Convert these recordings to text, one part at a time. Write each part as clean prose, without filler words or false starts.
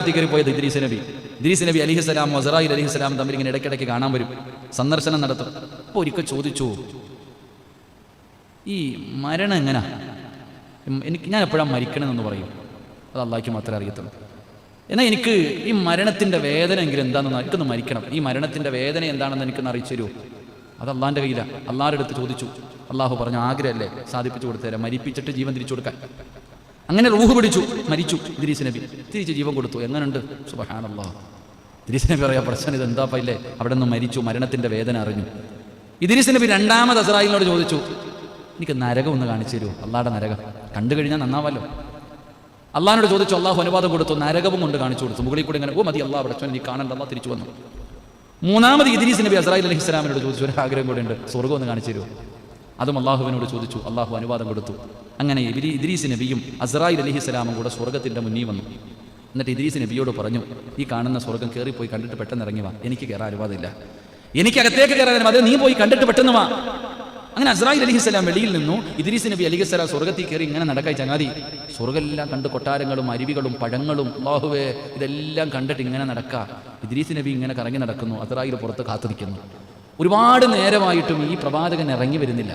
കയറി പോയത് ഇദ്രീസ് നബി അലിഹിസ്സലാം അസ്റായിൽ അലിഹിസ്സലാം തമ്മിൽ ഇങ്ങനെ ഇടയ്ക്കിടയ്ക്ക് കാണാൻ വരും, സന്ദർശനം നടത്തും. അപ്പോൾ ഒരിക്കൽ ചോദിച്ചു, ഈ മരണം എങ്ങനാ, ഞാൻ എപ്പോഴാണ് മരിക്കണമെന്ന് പറയും? അത് അള്ളാഹ്ക്ക് മാത്രമേ അറിയത്തുള്ളൂ. എന്നാൽ എനിക്ക് ഈ മരണത്തിൻ്റെ വേദന എങ്കിലും എന്താണെന്ന് എനിക്കൊന്ന് മരിക്കണം, ഈ മരണത്തിൻ്റെ വേദന എന്താണെന്ന് എനിക്കൊന്ന് അറിയിച്ചു തരുമോ? അത് അള്ളാഹിൻ്റെ കയ്യിലാണ്. അള്ളാഹുടെ അടുത്ത് ചോദിച്ചു. അള്ളാഹു പറഞ്ഞു, ആഗ്രഹമല്ലേ, സാധിപ്പിച്ചു കൊടുത്തുതരാം, മരിപ്പിച്ചിട്ട് ജീവൻ തിരിച്ചു കൊടുക്കാൻ. അങ്ങനെ റൂഹ് പിടിച്ചു, മരിച്ചു ഇദ്രീസ് നബി, തിരിച്ച് ജീവൻ കൊടുത്തു. എങ്ങനെയുണ്ട്? സുബ്ഹാനല്ലാഹ്. ഇദ്രീസ് നബി പറയാം, പ്രശ്നം ഇത് എന്താ പൈല്ലേ, അവിടെ നിന്ന് മരിച്ചു, മരണത്തിൻ്റെ വേദന അറിഞ്ഞു. ഇദ്രീസ് നബി രണ്ടാമത് അസ്റായിലിനോട് ചോദിച്ചു, എനിക്ക് നരകം ഒന്ന് കാണിച്ചു തരുമോ? അള്ളാഹുടെ നരകം കണ്ടു കഴിഞ്ഞാൽ നന്നാവല്ലോ. അള്ളാഹിനോട് ചോദിച്ചു, അള്ളാഹു അനുവാദം കൊടുത്തു, നരകവും കൊണ്ട് കാണിച്ചു കൊടുത്തു. മുകളിൽ കൂടി ഇങ്ങനെ, ഓ മതി അള്ളാഹ് പ്രശ്നം, നീ കാണണ്ട, അള്ളാഹ് തിരിച്ചു വന്നു. മൂന്നാമത് ഇദ്രീസ് നബി അസ്റായിൽ അലൈഹിസ്സലാമിനോട് ചോദിച്ചു, ഒരു ആഗ്രഹം കൂടെ ഉണ്ട്, സ്വർഗ്ഗം ഒന്ന് കാണിച്ചു തരുമോ? അതും അള്ളാഹുവിനോട് ചോദിച്ചു, അള്ളാഹു അനുവാദം കൊടുത്തു. അങ്ങനെ ഇദ്രീസ് നബിയും അസ്റായിൽ അലൈഹിസ്സലാമും കൂടെ സ്വർഗ്ഗത്തിൻ്റെ മുന്നിൽ വന്നു. എന്നിട്ട് ഇദ്രീസ് നബിയോട് പറഞ്ഞു, ഈ കാണുന്ന സ്വർഗ്ഗം കയറിപ്പോയി കണ്ടിട്ട് പെട്ടെന്ന് ഇറങ്ങി വാ, എനിക്ക് കയറാൻ അനുവാദമില്ല, എനിക്ക് അകത്തേക്ക് കയറാൻ, അത് നീ പോയി കണ്ടിട്ട് പെട്ടെന്ന് വാ. അങ്ങനെ അസ്റായിൽ അലൈഹിസ്സലാം വെളിയിൽ നിന്നു, ഇദ്രീസ് നബി അലൈഹിസ്സലാം സ്വർഗ്ഗത്തിൽ കയറി ഇങ്ങനെ നടക്കായി. ചങ്ങാതി സ്വർഗ്ഗമെല്ലാം കണ്ട്, കൊട്ടാരങ്ങളും അരുവികളും പഴങ്ങളും, അല്ലാഹുവേ ഇതെല്ലാം കണ്ടിട്ട് ഇങ്ങനെ നടക്കുക. ഇദ്രീസ് നബി ഇങ്ങനെ കറങ്ങി നടക്കുന്നു, അസ്റായിൽ പുറത്ത് കാത്തു നിൽക്കുന്നു. ഒരുപാട് നേരമായിട്ടും ഈ പ്രവാചകൻ ഇറങ്ങി വരുന്നില്ല.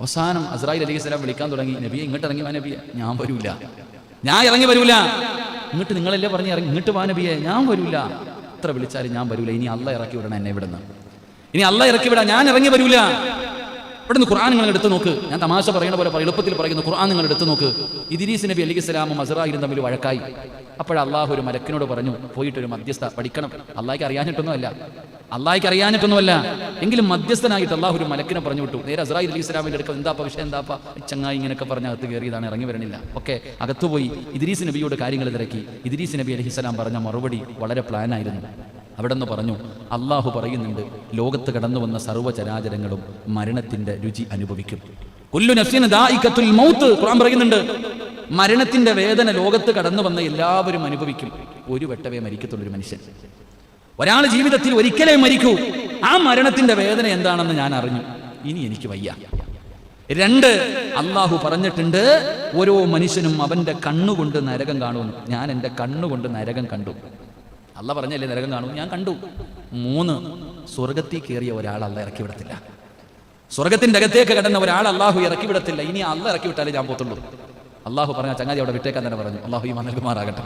അവസാനം അസ്റായിൽ അലൈഹിസ്സലാം വിളിക്കാൻ തുടങ്ങി, നബിയെ ഇങ്ങോട്ട് ഇറങ്ങി വാ നബിയെ, ഞാൻ വരൂല, ഞാൻ ഇറങ്ങി വരൂല, ഇങ്ങോട്ട് നിങ്ങളല്ലേ പറഞ്ഞ് ഇറങ്ങി, ഇങ്ങോട്ട് വാ നബിയെ, ഞാൻ വരൂല, എത്ര വിളിച്ചാലും ഞാൻ വരൂല, ഇനി അള്ളാഹ് ഇറക്കി വിടണം എന്നെ ഇവിടുന്ന്, ഇനി അള്ളാഹ് ഇറക്കി വിടാം, ഞാൻ ഇറങ്ങി വരൂല. ഇവിടുന്ന് ഖുർആൻ നിങ്ങൾ എടുത്തു നോക്ക്, ഞാൻ തമാശ പറയുന്ന പോലെ എളുപ്പത്തിൽ പറയുന്നു, ഖുർആൻ നിങ്ങൾ എടുത്തു നോക്ക്. ഇദ്രീസ് നബി അലൈഹിസ്സലാമും അസ്റായിലും തമ്മിൽ വഴക്കായി. അപ്പോൾ അള്ളാഹു ഒരു മലക്കിനോട് പറഞ്ഞു, പോയിട്ടൊരു മധ്യസ്ഥ പഠിക്കണം. അള്ളാഹിക്ക് അറിയാഞ്ഞിട്ടൊന്നുമല്ല, എങ്കിലും മധ്യസ്ഥനായിട്ട് അള്ളാഹു ഒരു മലക്കിനെ പറഞ്ഞു വിട്ടു. നേരെ അസ്റായിൽ അലൈഹിസ്സലാമിന്റെ അടുക്ക, എന്താപ്പ വിഷയം, എന്താപ്പ ചങ്ങായി ഇങ്ങനെയൊക്കെ പറഞ്ഞ് അകത്ത് കയറിയതാണ്, ഇറങ്ങി വരണില്ല. ഓക്കെ, അകത്തുപോയി ഇദ്രീസ് നബിയോട് കാര്യങ്ങൾ തിരക്കി. ഇദ്രീസ് നബി അലൈഹിസ്സലാം പറഞ്ഞ മറുപടി വളരെ പ്ലാനായിരുന്നു. അവിടെ നിന്ന് പറഞ്ഞു, അള്ളാഹു പറയുന്നുണ്ട്, ലോകത്ത് കടന്നു വന്ന സർവ്വചരാചരങ്ങളും മരണത്തിന്റെ രുചി അനുഭവിക്കും. കുല്ലു നഫ്സിൻ ദാഇഖത്തുൽ മൗത്ത്, ഖുർആൻ പറയുന്നുണ്ട്, മരണത്തിന്റെ വേദന ലോകത്ത് കടന്നു വന്ന എല്ലാവരും അനുഭവിക്കും. ഒരു വട്ടമേ മരിക്കത്തുള്ളൂ ഒരു മനുഷ്യൻ. ഒരാൾ ജീവിതത്തിൽ ഒരിക്കലേ മരിക്കൂ. ആ മരണത്തിന്റെ വേദന എന്താണെന്ന് ഞാൻ അറിഞ്ഞു, ഇനി എനിക്ക് വയ്യ. രണ്ട്, അള്ളാഹു പറഞ്ഞിട്ടുണ്ട്, ഓരോ മനുഷ്യനും അവന്റെ കണ്ണുകൊണ്ട് നരകം കാണുമെന്ന്. ഞാൻ എൻ്റെ കണ്ണുകൊണ്ട് നരകം കണ്ടു. അള്ളാഹ് പറഞ്ഞല്ലേ നരകം കാണും, ഞാൻ കണ്ടു. മൂന്ന്, സ്വർഗത്തിൽ കയറിയ ഒരാൾ അള്ളാഹ് ഇറക്കി വിടത്തില്ല. സ്വർഗത്തിന്റെ അകത്തേക്ക് കടന്ന ഒരാൾ അള്ളാഹു ഇറക്കി വിടത്തില്ല. ഇനി അള്ളാഹ് ഇറക്കി വിട്ടാലേ ഞാൻ പോത്തുള്ളൂ. അള്ളാഹു പറഞ്ഞ ചങ്ങാതി അവിടെ വിട്ടേക്കാൻ തന്നെ പറഞ്ഞു. അള്ളാഹു ഈ നൽകുമാറാകട്ടെ.